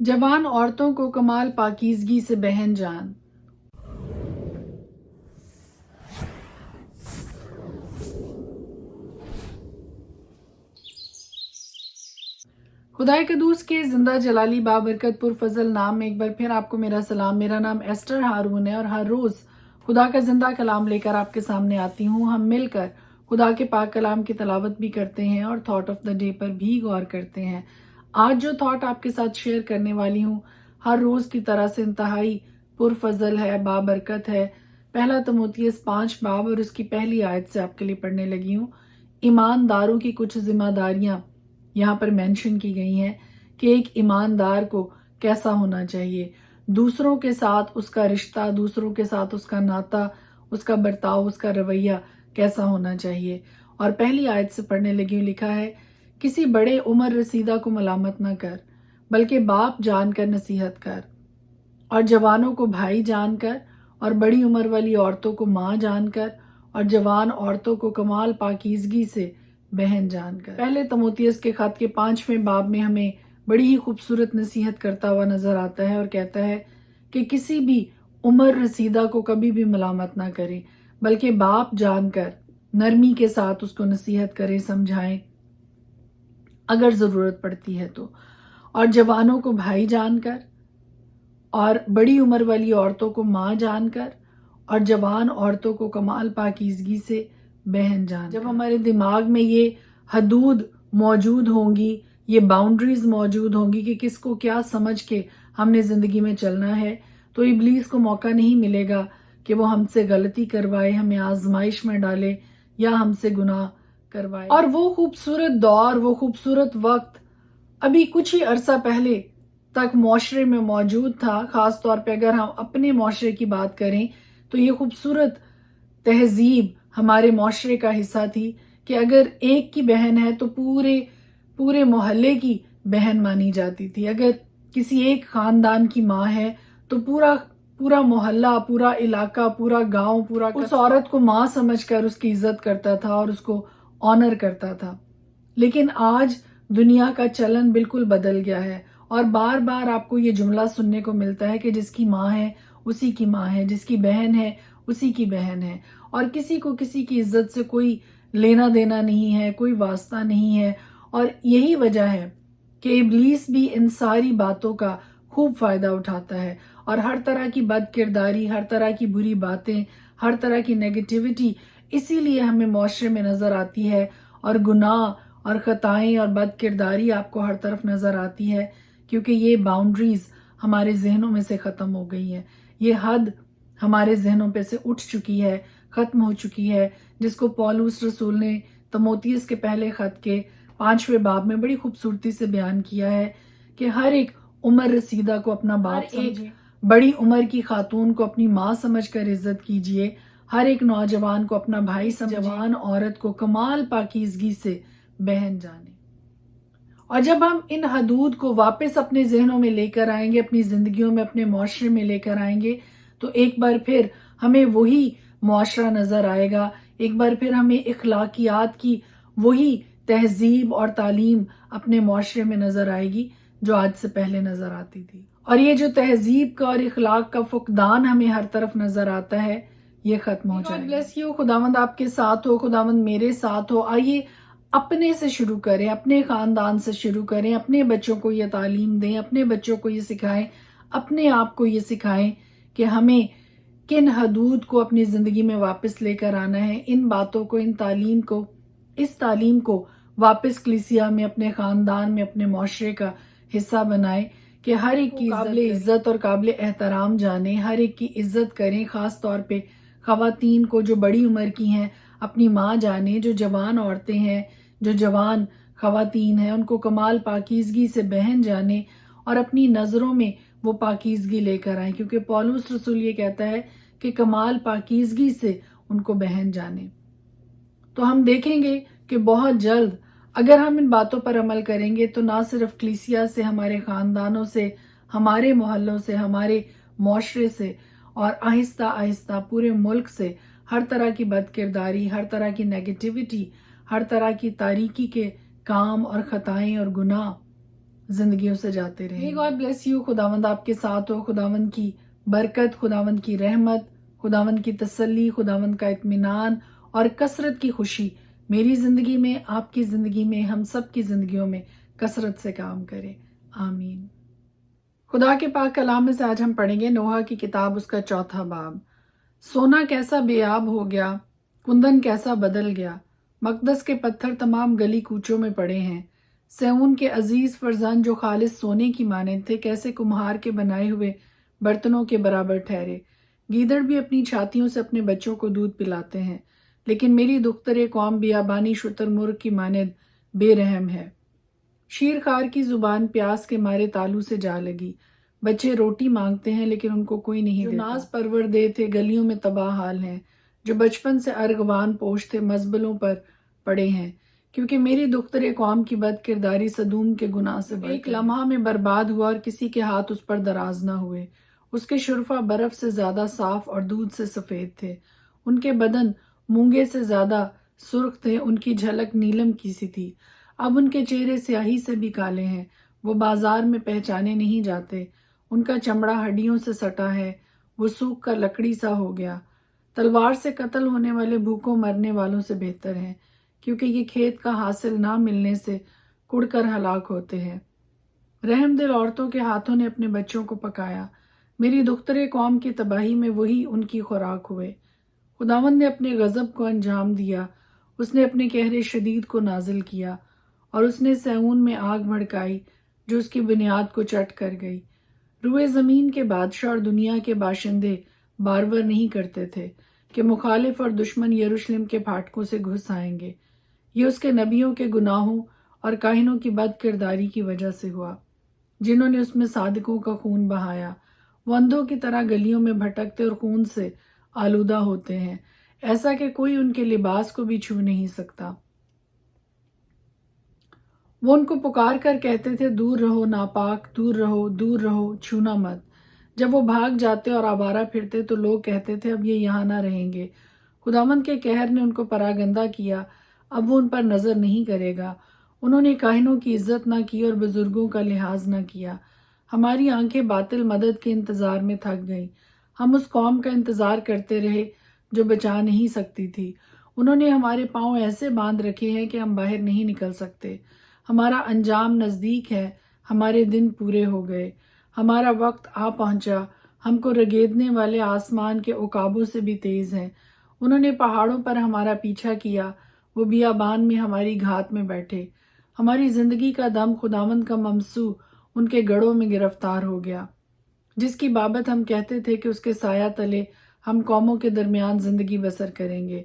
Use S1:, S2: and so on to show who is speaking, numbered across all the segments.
S1: جوان عورتوں کو کمال پاکیزگی سے بہن جان۔ خدائے قدوس کے زندہ جلالی بابرکت پرفضل نام میں ایک بار پھر آپ کو میرا سلام۔ میرا نام ایسٹر ہارون ہے اور ہر روز خدا کا زندہ کلام لے کر آپ کے سامنے آتی ہوں۔ ہم مل کر خدا کے پاک کلام کی تلاوت بھی کرتے ہیں اور تھاٹ آف دا ڈے پر بھی غور کرتے ہیں۔ آج جو تھاٹ آپ کے ساتھ شیئر کرنے والی ہوں ہر روز کی طرح سے انتہائی پرفضل ہے، بابرکت ہے۔ پہلا تموتھیوس 5 باب اور اس کی پہلی آیت سے آپ کے لیے پڑھنے لگی ہوں۔ ایمانداروں کی کچھ ذمہ داریاں یہاں پر مینشن کی گئی ہیں کہ ایک ایماندار کو کیسا ہونا چاہیے، دوسروں کے ساتھ اس کا رشتہ، دوسروں کے ساتھ اس کا ناطہ، اس کا برتاؤ، اس کا رویہ کیسا ہونا چاہیے۔ اور پہلی آیت سے پڑھنے لگی ہوں، لکھا ہے کسی بڑے عمر رسیدہ کو ملامت نہ کر بلکہ باپ جان کر نصیحت کر، اور جوانوں کو بھائی جان کر، اور بڑی عمر والی عورتوں کو ماں جان کر، اور جوان عورتوں کو کمال پاکیزگی سے بہن جان کر۔ پہلے تموتھیوس کے خط کے 5ویں باب میں ہمیں بڑی ہی خوبصورت نصیحت کرتا ہوا نظر آتا ہے اور کہتا ہے کہ کسی بھی عمر رسیدہ کو کبھی بھی ملامت نہ کرے بلکہ باپ جان کر نرمی کے ساتھ اس کو نصیحت کرے، سمجھائیں اگر ضرورت پڑتی ہے تو، اور جوانوں کو بھائی جان کر، اور بڑی عمر والی عورتوں کو ماں جان کر، اور جوان عورتوں کو کمال پاکیزگی سے بہن جان کر۔ جب ہمارے دماغ میں یہ حدود موجود ہوں گی، یہ باؤنڈریز موجود ہوں گی کہ کس کو کیا سمجھ کے ہم نے زندگی میں چلنا ہے، تو ابلیس کو موقع نہیں ملے گا کہ وہ ہم سے غلطی کروائے، ہمیں آزمائش میں ڈالے یا ہم سے گناہ کروائے۔ اور وہ خوبصورت دور، وہ خوبصورت وقت ابھی کچھ ہی عرصہ پہلے تک معاشرے میں موجود تھا۔ خاص طور پہ اگر ہم اپنے معاشرے کی بات کریں تو یہ خوبصورت تہذیب ہمارے معاشرے کا حصہ تھی کہ اگر ایک کی بہن ہے تو پورے محلے کی بہن مانی جاتی تھی۔ اگر کسی ایک خاندان کی ماں ہے تو پورا محلہ، پورا علاقہ، پورا گاؤں، اس عورت کو ماں سمجھ کر اس کی عزت کرتا تھا اور اس کو آنر کرتا تھا۔ لیکن آج دنیا کا چلن بالکل بدل گیا ہے اور بار بار آپ کو یہ جملہ سننے کو ملتا ہے کہ جس کی ماں ہے اسی کی ماں ہے، جس کی بہن ہے اسی کی بہن ہے، اور کسی کو کسی کی عزت سے کوئی لینا دینا نہیں ہے، کوئی واسطہ نہیں ہے۔ اور یہی وجہ ہے کہ ابلیس بھی ان ساری باتوں کا خوب فائدہ اٹھاتا ہے اور ہر طرح کی بد کرداری، ہر طرح کی بری باتیں، ہر طرح کی نیگیٹیوٹی اسی لیے ہمیں معاشرے میں نظر آتی ہے، اور گناہ اور خطائیں اور بد کرداری آپ کو ہر طرف نظر آتی ہے کیونکہ یہ باؤنڈریز ہمارے ذہنوں میں سے ختم ہو گئی ہیں، یہ حد ہمارے ذہنوں پہ سے اٹھ چکی ہے، ختم ہو چکی ہے، جس کو پولس رسول نے تموتھیوس کے پہلے خط کے 5ویں باب میں بڑی خوبصورتی سے بیان کیا ہے کہ ہر ایک عمر رسیدہ کو اپنا باپ سمجھیں، بڑی عمر کی خاتون کو اپنی ماں سمجھ کر عزت کیجیے، ہر ایک نوجوان کو اپنا بھائی سمجھیں، جوان عورت کو کمال پاکیزگی سے بہن جانیں۔ اور جب ہم ان حدود کو واپس اپنے ذہنوں میں لے کر آئیں گے، اپنی زندگیوں میں، اپنے معاشرے میں لے کر آئیں گے، تو ایک بار پھر ہمیں وہی معاشرہ نظر آئے گا، ایک بار پھر ہمیں اخلاقیات کی وہی تہذیب اور تعلیم اپنے معاشرے میں نظر آئے گی جو آج سے پہلے نظر آتی تھی۔ اور یہ جو تہذیب کا اور اخلاق کا فقدان ہمیں ہر طرف نظر آتا ہے، یہ ختم ہو جائے گا۔ God bless you، خداوند آپ کے ساتھ ہو، خداوند میرے ساتھ ہو۔ آئیے اپنے سے شروع کریں، اپنے خاندان سے شروع کریں، اپنے بچوں کو یہ تعلیم دیں، اپنے بچوں کو یہ سکھائیں، اپنے آپ کو یہ سکھائیں کہ ہمیں کن حدود کو اپنی زندگی میں واپس لے کر آنا ہے، ان باتوں کو، اس تعلیم کو واپس کلیسیا میں، اپنے خاندان میں، اپنے معاشرے کا حصہ بنائیں کہ ہر ایک کی قابل عزت اور قابل احترام جانیں، ہر ایک کی عزت کریں، خاص طور پہ خواتین کو جو بڑی عمر کی ہیں اپنی ماں جانیں، جو جوان عورتیں ہیں، جو جوان خواتین ہیں، ان کو کمال پاکیزگی سے بہن جانیں اور اپنی نظروں میں وہ پاکیزگی لے کر آئیں، کیونکہ پولس رسول یہ کہتا ہے کہ کمال پاکیزگی سے ان کو بہن جانیں۔ تو ہم دیکھیں گے کہ بہت جلد اگر ہم ان باتوں پر عمل کریں گے تو نہ صرف کلیسیا سے، ہمارے خاندانوں سے، ہمارے محلوں سے، ہمارے معاشرے سے، اور آہستہ آہستہ پورے ملک سے ہر طرح کی بد کرداری، ہر طرح کی نیگیٹیوٹی، ہر طرح کی تاریکی کے کام اور خطائیں اور گناہ زندگیوں سے جاتے رہیں۔ May God bless you، خداوند آپ کے ساتھ ہو، خداوند کی برکت، خداوند کی رحمت، خداوند کی تسلی، خداوند کا اطمینان اور کثرت کی خوشی میری زندگی میں، آپ کی زندگی میں، ہم سب کی زندگیوں میں کثرت سے کام کرے، آمین۔ خدا کے پاک کلام میں سے آج ہم پڑھیں گے نوح کی کتاب، اس کا 4 باب۔ سونا کیسا بے آب ہو گیا، کندن کیسا بدل گیا، مقدس کے پتھر تمام گلی کوچوں میں پڑے ہیں۔ سیون کے عزیز فرزند جو خالص سونے کی مانند تھے، کیسے کمہار کے بنائے ہوئے برتنوں کے برابر ٹھہرے۔ گیدڑ بھی اپنی چھاتیوں سے اپنے بچوں کو دودھ پلاتے ہیں، لیکن میری دختر قوم بیابانی شتر مرغ کی مانند بے رحم ہے۔ شیرخوار کی زبان پیاس کے مارے تالو سے جا لگی۔ بچے روٹی مانگتے ہیں لیکن ان کو کوئی نہیں دیتا۔ جو ناز پرور دے تھے گلیوں میں تباہ حال ہیں، جو بچپن سے ارغوان پوش تھے مزبلوں پر پڑے ہیں، کیونکہ میری دختر قوم کی بد کرداری صدوم کے گناہ سے ایک لمحہ میں برباد ہوا اور کسی کے ہاتھ اس پر دراز نہ ہوئے۔ اس کے شرفا برف سے زیادہ صاف اور دودھ سے سفید تھے، ان کے بدن مونگے سے زیادہ سرخ تھے، ان کی جھلک نیلم کی سی تھی۔ اب ان کے چہرے سیاہی سے بھی کالے ہیں، وہ بازار میں پہچانے نہیں جاتے، ان کا چمڑا ہڈیوں سے سٹا ہے، وہ سوکھ کر لکڑی سا ہو گیا۔ تلوار سے قتل ہونے والے بھوکوں مرنے والوں سے بہتر ہیں، کیونکہ یہ کھیت کا حاصل نہ ملنے سے کڑ کر ہلاک ہوتے ہیں۔ رحم دل عورتوں کے ہاتھوں نے اپنے بچوں کو پکایا، میری دختر قوم کی تباہی میں وہی ان کی خوراک ہوئے۔ خداوند نے اپنے غضب کو انجام دیا، اس نے اپنے قہر شدید کو نازل کیا، اور اس نے سیون میں آگ بھڑکائی جو اس کی بنیاد کو چٹ کر گئی۔ روئے زمین کے بادشاہ اور دنیا کے باشندے بارور نہیں کرتے تھے کہ مخالف اور دشمن یروشلم کے پھاٹکوں سے گھس آئیں گے۔ یہ اس کے نبیوں کے گناہوں اور کاہنوں کی بد کرداری کی وجہ سے ہوا، جنہوں نے اس میں صادقوں کا خون بہایا۔ وہ اندھوں کی طرح گلیوں میں بھٹکتے اور خون سے آلودہ ہوتے ہیں، ایسا کہ کوئی ان کے لباس کو بھی چھو نہیں سکتا۔ وہ ان کو پکار کر کہتے تھے، دور رہو ناپاک، دور رہو، دور رہو، چھونا مت۔ جب وہ بھاگ جاتے اور آوارہ پھرتے تو لوگ کہتے تھے، اب یہ یہاں نہ رہیں گے۔ خداوند کے قہر نے ان کو پراگندہ کیا، اب وہ ان پر نظر نہیں کرے گا۔ انہوں نے کاہنوں کی عزت نہ کی اور بزرگوں کا لحاظ نہ کیا۔ ہماری آنکھیں باطل مدد کے انتظار میں تھک گئیں۔ ہم اس قوم کا انتظار کرتے رہے جو بچا نہیں سکتی تھی۔ انہوں نے ہمارے پاؤں ایسے باندھ رکھے ہیں کہ ہم باہر نہیں نکل سکتے۔ ہمارا انجام نزدیک ہے، ہمارے دن پورے ہو گئے، ہمارا وقت آ پہنچا، ہم کو رگیدنے والے آسمان کے عقابوں سے بھی تیز ہیں۔ انہوں نے پہاڑوں پر ہمارا پیچھا کیا، وہ بیابان میں ہماری گھات میں بیٹھے۔ ہماری زندگی کا دم خداوند کا ممسو ان کے گڑھوں میں گرفتار ہو گیا، جس کی بابت ہم کہتے تھے کہ اس کے سایہ تلے ہم قوموں کے درمیان زندگی بسر کریں گے۔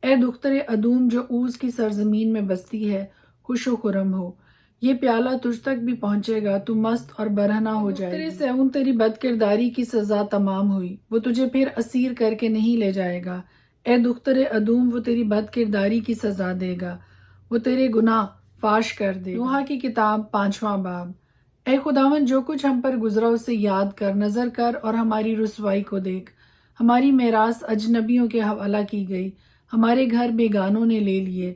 S1: اے دختر ادوم جو اوز کی سرزمین میں بستی ہے، خوش و خرم ہو، یہ پیالہ تجھ تک بھی پہنچے گا، تو مست اور برہنہ ہو جائے گی۔ سیون تیری بد کرداری کی سزا تمام ہوئی، وہ تجھے پھر اسیر کر کے نہیں لے جائے گا۔ اے دختر ادوم، وہ تیری بد کرداری کی سزا دے گا، وہ تیرے گناہ فاش کر دے گا۔ نوح کی کتاب 5واں باب۔ اے خداوند، جو کچھ ہم پر گزرا اسے یاد کر، نظر کر اور ہماری رسوائی کو دیکھ۔ ہماری میراث اجنبیوں کے حوالہ کی گئی، ہمارے گھر بیگانوں نے لے لیے۔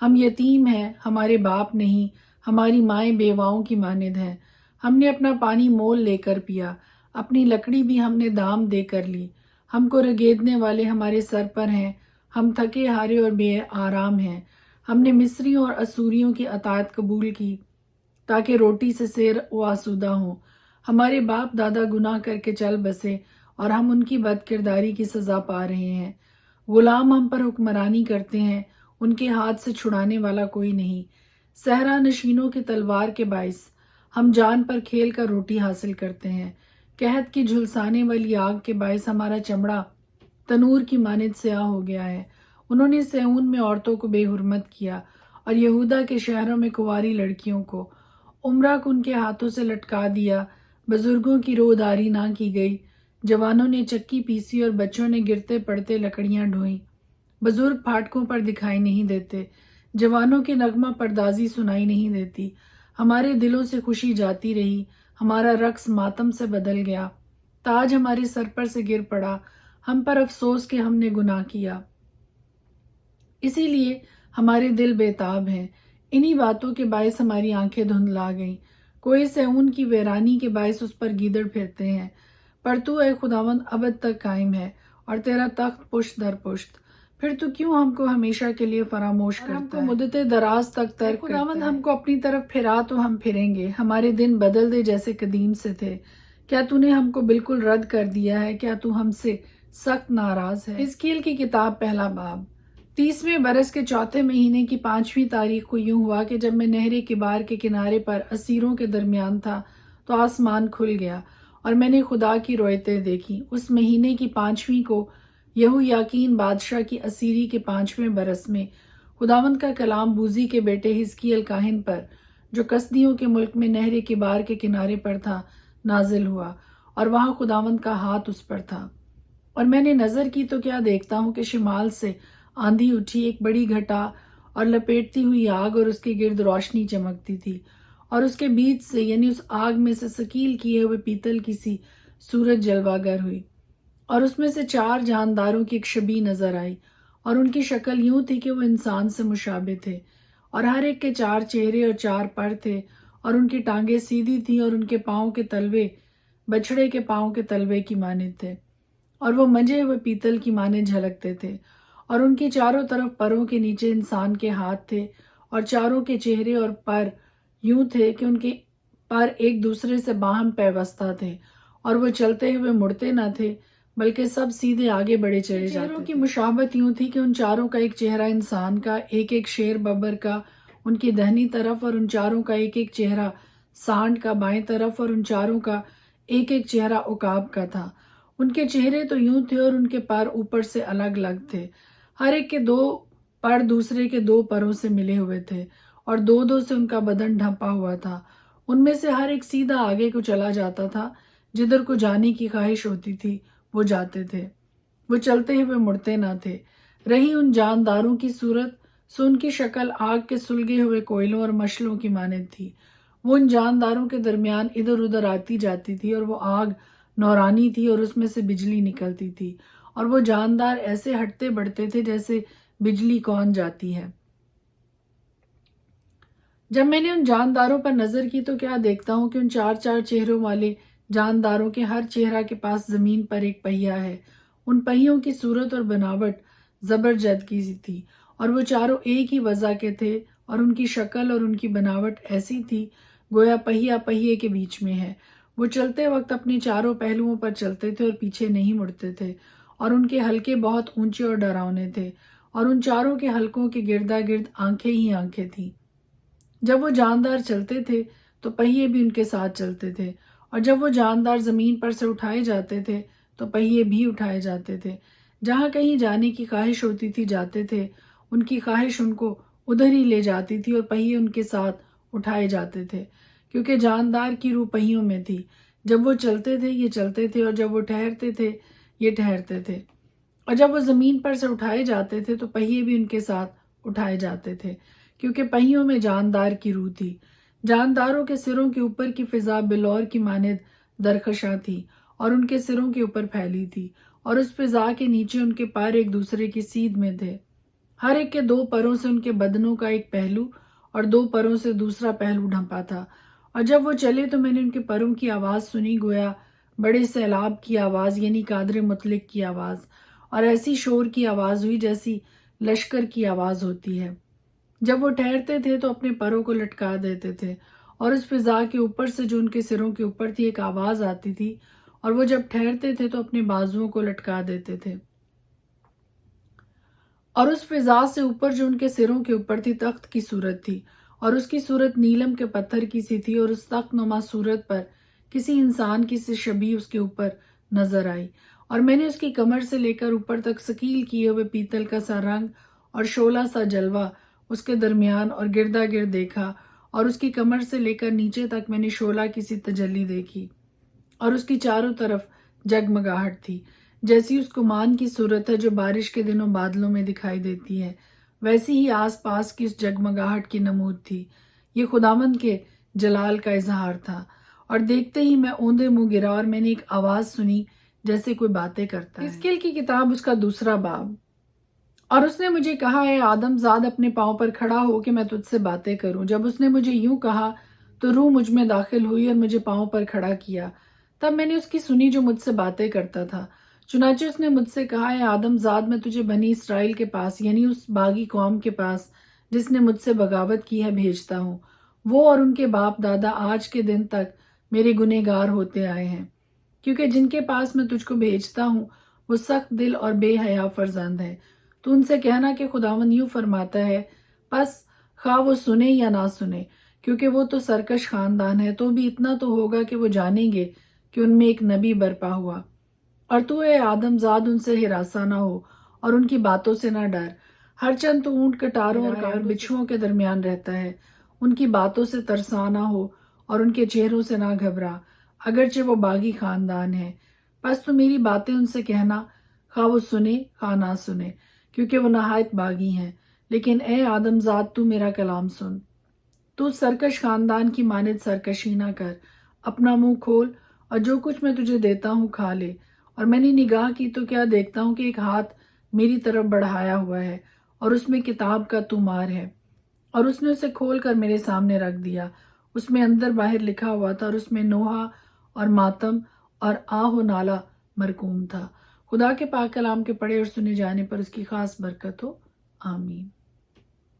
S1: ہم یتیم ہیں، ہمارے باپ نہیں، ہماری مائیں بیواؤں کی مانند ہیں۔ ہم نے اپنا پانی مول لے کر پیا، اپنی لکڑی بھی ہم نے دام دے کر لی۔ ہم کو رگیدنے والے ہمارے سر پر ہیں، ہم تھکے ہارے اور بے آرام ہیں۔ ہم نے مصریوں اور اسوریوں کی اطاعت قبول کی، تاکہ روٹی سے سیر و آسودہ ہوں۔ ہمارے باپ دادا گناہ کر کے چل بسے، اور ہم ان کی بد کرداری کی سزا پا رہے ہیں۔ غلام ہم پر حکمرانی کرتے ہیں، ان کے ہاتھ سے چھڑانے والا کوئی نہیں۔ صحرا نشینوں کی تلوار کے باعث ہم جان پر کھیل کر روٹی حاصل کرتے ہیں۔ قحط کی جھلسانے والی آگ کے باعث ہمارا چمڑا تنور کی مانند سیاہ ہو گیا ہے۔ انہوں نے سیون میں عورتوں کو بے حرمت کیا، اور یہودا کے شہروں میں کنواری لڑکیوں کو عمرہ کو ان کے ہاتھوں سے لٹکا دیا۔ بزرگوں کی روداری نہ کی گئی، جوانوں نے چکی پیسی اور بچوں نے گرتے پڑتے لکڑیاں ڈھوئیں۔ بزرگ پھاٹکوں پر دکھائی نہیں دیتے، جوانوں کی نغمہ پردازی سنائی نہیں دیتی۔ ہمارے دلوں سے خوشی جاتی رہی، ہمارا رقص ماتم سے بدل گیا۔ تاج ہمارے سر پر سے گر پڑا، ہم پر افسوس کہ ہم نے گناہ کیا، اسی لیے ہمارے دل بے تاب ہیں۔ انہی باتوں کے باعث ہماری آنکھیں دھندلا گئیں۔ کوئی سیون کی ویرانی کے باعث اس پر گیدڑ پھرتے ہیں، پر تو اے خداوند ابد تک قائم ہے اور تیرا تخت پشت در پشت۔ پھر تو کیوں ہم کو ہمیشہ کے لیے فراموش کرتا ہے، ہم کو مدت دراز تک ترک کرتا ہے۔ خداوند ہم کو اپنی طرف پھرا تو ہم پھریں گے، ہمارے دن بدل دے جیسے قدیم سے تھے۔ کیا تو نے ہم کو بالکل رد کر دیا ہے؟ کیا تو ہم سے سخت ناراض ہے؟ حزقیل کی کتاب پہلا باب۔ 30ویں برس کے چوتھے مہینے کی 5ویں تاریخ کو یوں ہوا کہ جب میں نہر کبار کے کنارے پر اسیروں کے درمیان تھا تو آسمان کھل گیا اور میں نے خدا کی رویتیں دیکھی۔ اس مہینے کی 5ویں کو یہویاکین بادشاہ کی اسیری کے 5ویں برس میں خداوند کا کلام بوزی کے بیٹے حزقیل کاہن پر، جو کسدیوں کے ملک میں نہر کبار کے کنارے پر تھا، نازل ہوا، اور وہاں خداوند کا ہاتھ اس پر تھا۔ اور میں نے نظر کی تو کیا دیکھتا ہوں کہ شمال سے آندھی اٹھی، ایک بڑی گھٹا اور لپیٹتی ہوئی آگ، اور اس کے گرد روشنی چمکتی تھی، اور اس کے بیچ سے یعنی اس آگ میں سے ثقیل کیے ہوئے پیتل کی سی صورت جلوہ گر ہوئی، اور اس میں سے 4 جانداروں کی ایک شبیہ نظر آئی، اور ان کی شکل یوں تھی کہ وہ انسان سے مشابہ تھے، اور ہر ایک کے 4 چہرے اور 4 پر تھے، اور ان کی ٹانگیں سیدھی تھیں، اور ان کے پاؤں کے تلوے بچھڑے کے پاؤں کے تلوے کی مانند تھے، اور وہ منجے ہوئے پیتل کی مانند جھلکتے تھے، اور ان کی چاروں طرف پروں کے نیچے انسان کے ہاتھ تھے، اور چاروں کے چہرے اور پر یوں تھے کہ ان کے پر ایک دوسرے سے باہم پیوستہ تھے، اور وہ چلتے ہوئے مڑتے نہ تھے بلکہ سب سیدھے آگے بڑھے چلے جاتے تھے۔ چہروں کی مشابہت یوں تھی کہ ان چاروں کا ایک چہرہ انسان کا، ایک ایک شیر ببر کا ان کی دہنی طرف، اور ان چاروں کا ایک ایک چہرہ سانڈ کا بائیں طرف، اور ان چاروں کا ایک ایک چہرہ عقاب کا تھا۔ ان کے چہرے تو یوں تھے اور ان کے پر اوپر سے الگ الگ تھے، ہر ایک کے 2 پر دوسرے کے 2 پروں سے ملے ہوئے تھے، اور 2 سے ان کا بدن ڈھانپا ہوا تھا۔ ان میں سے ہر ایک سیدھا آگے کو چلا جاتا تھا، جدھر کو جانے کی خواہش ہوتی تھی وہ جاتے تھے، وہ چلتے ہوئے مڑتے نہ تھے۔ رہی ان جانداروں کی صورت، سو ان کی شکل آگ کے سلگے ہوئے کوئلوں اور مشلوں کی مانند تھی۔ وہ ان جانداروں کے درمیان ادھر ادھر آتی جاتی تھی، اور وہ آگ نورانی تھی اور اس میں سے بجلی نکلتی تھی، اور وہ جاندار ایسے ہٹتے بڑھتے تھے جیسے بجلی کون جاتی ہے۔ جب میں نے ان جانداروں پر نظر کی تو کیا دیکھتا ہوں کہ ان 4 چہروں والے جانداروں کے ہر چہرہ کے پاس زمین پر ایک پہیا ہے۔ ان پہیوں کی صورت اور بناوٹ زبرجد کی تھی، اور وہ چاروں ایک ہی وضع کے تھے، اور ان کی شکل اور ان کی بناوٹ ایسی تھی گویا پہیا پہیے کے بیچ میں ہے۔ وہ چلتے وقت اپنے چاروں پہلوؤں پر چلتے تھے اور پیچھے نہیں مڑتے تھے، اور ان کے حلقے بہت اونچے اور ڈراونے تھے، اور ان چاروں کے حلقوں کے گردا گرد آنکھیں ہی آنکھیں تھیں۔ جب وہ جاندار چلتے تھے تو پہیے بھی ان کے ساتھ چلتے تھے، اور جب وہ جاندار زمین پر سے اٹھائے جاتے تھے تو پہیے بھی اٹھائے جاتے تھے۔ جہاں کہیں جانے کی خواہش ہوتی تھی جاتے تھے، ان کی خواہش ان کو ادھر ہی لے جاتی تھی، اور پہیے ان کے ساتھ اٹھائے جاتے تھے، کیونکہ جاندار کی روح پہیوں میں تھی۔ جب وہ چلتے تھے یہ چلتے تھے، اور جب وہ ٹھہرتے تھے یہ ٹھہرتے تھے، اور جب وہ زمین پر سے اٹھائے جاتے تھے تو پہیے بھی ان کے ساتھ اٹھائے جاتے تھے، کیونکہ پہیوں میں جاندار کی روح تھی۔ جانداروں کے سروں کے اوپر کی فضا بلور کی مانند درخشاں تھی، اور ان کے سروں کے اوپر پھیلی تھی، اور اس فضا کے نیچے ان کے پر ایک دوسرے کی سیدھ میں تھے۔ ہر ایک کے 2 پروں سے ان کے بدنوں کا ایک پہلو اور 2 پروں سے دوسرا پہلو ڈھانپا تھا، اور جب وہ چلے تو میں نے ان کے پروں کی آواز سنی گویا بڑے سیلاب کی آواز، یعنی قادر مطلق کی آواز، اور ایسی شور کی آواز ہوئی جیسی لشکر کی آواز ہوتی ہے۔ جب وہ ٹھہرتے تھے تو اپنے پروں کو لٹکا دیتے تھے، اور اس فضا کے اوپر سے جو ان کے سروں کے اوپر تھی ایک آواز آتی تھی، اور وہ جب ٹھہرتے تھے تو اپنے بازوؤں کو لٹکا دیتے تھے، اور اس فضا سے اوپر جو ان کے سروں کے اوپر تھی تخت کی صورت تھی، اور اس کی صورت نیلم کے پتھر کی سی تھی، اور اس تخت نما صورت پر کسی انسان کی سی شبیہ اس کے اوپر نظر آئی، اور میں نے اس کی کمر سے لے کر اوپر تک ثقیل کیے ہوئے پیتل کا سا رنگ اور شعلہ سا جلوہ اس کے درمیان اور گردا گرد دیکھا، اور اس کی کمر سے لے کر نیچے تک میں نے شعلہ کی سی تجلی دیکھی، اور اس کی چاروں طرف جگمگاہٹ تھی، جیسی اس کمان کی صورت ہے جو بارش کے دنوں بادلوں میں دکھائی دیتی ہے، ویسی ہی آس پاس کی اس جگمگاہٹ کی نمود تھی۔ یہ خداوند کے جلال کا اظہار تھا، اور دیکھتے ہی میں اوندے منہ گرا، اور میں نے ایک آواز سنی جیسے کوئی باتیں کرتا ہے۔ حزقیل کی کتاب اس کا 2 باب۔ اور اس نے مجھے کہا، اے آدم زاد، اپنے پاؤں پر کھڑا ہو کہ میں تجھ سے باتیں کروں۔ جب اس نے مجھے یوں کہا تو روح مجھ میں داخل ہوئی اور مجھے پاؤں پر کھڑا کیا۔ تب میں نے اس کی سنی جو مجھ سے باتیں کرتا تھا۔ چنانچہ اس نے مجھ سے کہا، اے آدم زاد، میں تجھے بنی اسرائیل کے پاس یعنی اس باغی قوم کے پاس جس نے مجھ سے بغاوت کی ہے بھیجتا ہوں۔ وہ اور ان کے باپ دادا آج کے دن تک میرے گنہگار ہوتے آئے ہیں، کیونکہ جن کے پاس میں تجھ کو بھیجتا ہوں وہ سخت دل اور بے حیا فرزند ہے۔ تو ان سے کہنا کہ خداوند یوں فرماتا ہے، پس خواہ وہ سنے یا نہ سنے، کیونکہ وہ تو سرکش خاندان ہے، تو بھی اتنا تو ہوگا کہ وہ جانیں گے کہ ان میں ایک نبی برپا ہوا۔ اور تو اے آدم زاد ان سے ہراساں نہ ہو اور ان کی باتوں سے نہ ڈر، ہر چند تو اونٹ کٹاروں اور بچھوؤں کے درمیان رہتا ہے، ان کی باتوں سے ترساں نہ ہو اور ان کے چہروں سے نہ گھبرا، اگرچہ وہ باغی خاندان ہے۔ پس تو میری باتیں ان سے کہنا، خواہ وہ سنے خواہ نہ سنے، کیونکہ وہ نہایت باغی ہیں۔ لیکن اے آدم زاد، تو میرا کلام سن۔ تو سرکش خاندان کی مانند سرکشی نہ کر، اپنا منہ کھول اور جو کچھ میں تجھے دیتا ہوں کھا لے۔ اور میں نے نگاہ کی تو کیا دیکھتا ہوں کہ ایک ہاتھ میری طرف بڑھایا ہوا ہے اور اس میں کتاب کا طومار ہے، اور اس نے اسے کھول کر میرے سامنے رکھ دیا۔ اس میں اندر باہر لکھا ہوا تھا اور اس میں نوحہ اور ماتم اور آہ و نالہ مرقوم تھا۔ خدا کے پاک کلام کے پڑھے اور سنے جانے پر اس کی خاص برکت ہو، آمین۔